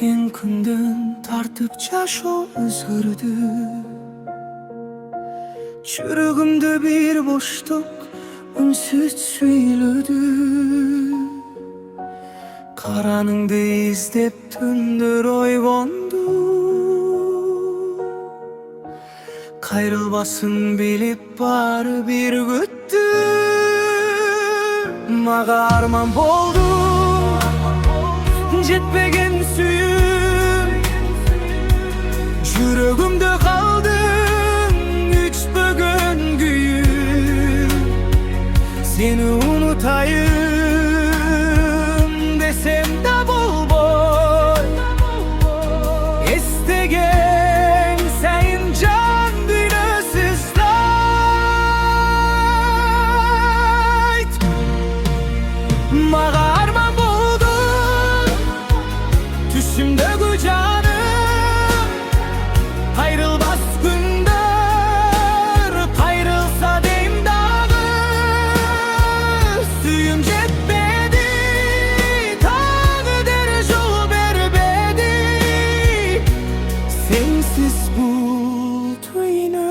Ötken künden tartıp çaşo özgürdü. Çürüğümde bir boşluk ünsüz süylüdü. Karanыңды izlep түндür oygondu. Kayrılbasın bilip bari bir güttü. Maga arman boldu jetpegen suyum. Жүрөгümde kaldın üç bugün güyüm. Seni unutayım desem de bolboy. Estegen sen can dünösüz dayt. Maga arman boldun düşümdögü canım. Ayrılmaz gündür kayrılsa deyim dağı. Suyum jetmedi tağıdır yol berbedi. Sensiz buldu yine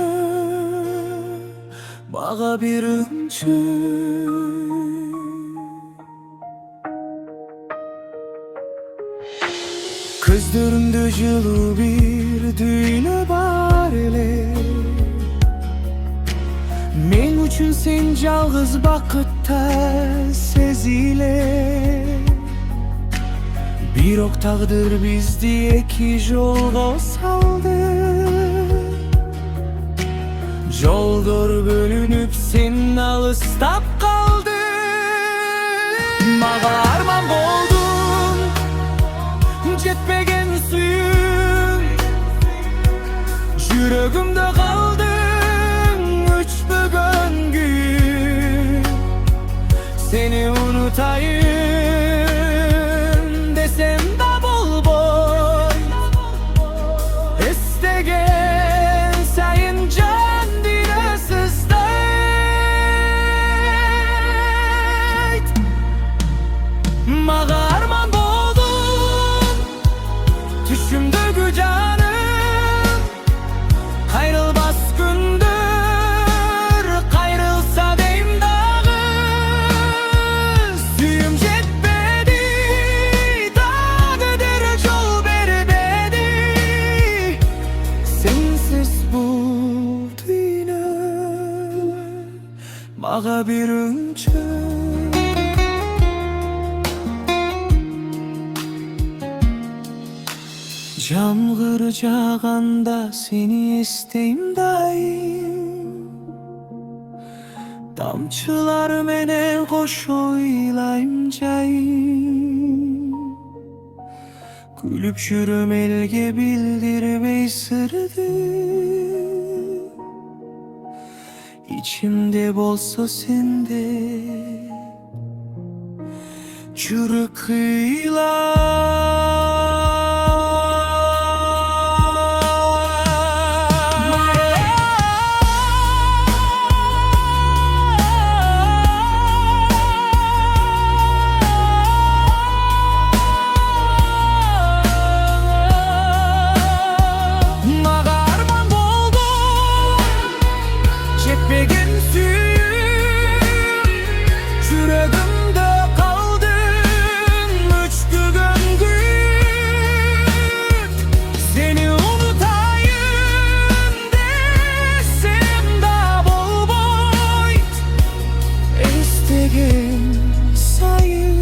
bağa bir ömçü. Gözlerimde жылуу bir düğüne бар эле. Men üçün sen жалгыз бакытта сезиле. Бирок тагдыр бизди эки жолго салды. Жолдор бөлүнүп sen алыстап калдың. Мага арман болдуң jetpegen suyum. Жүрөгümde kaldın üç bugün gün. Seni unutayım desem de bolboy. Estegen sayın can dinesiz dayt. Maga arman boldun düşümdögü canım. Ayrılmaz gündür kayrılsa deyim dağı. Suyum jetmedi dağıdır yol berbedi. Sensiz buldu yine maga bir ömçü. Yağmur jağanda seni isteyim daim. Damçılar menen koş oylayım jayım. Gülüp жүрüm elge bildirmey sırdı. İçimde bolsa sende çürük kıyılar. Jetpegen suyum. Жүрөгümde kaldın üç bugün gün. Seni unutayım desem de bolboy. Estegen sayın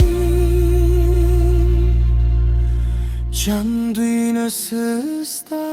can dünyasız da.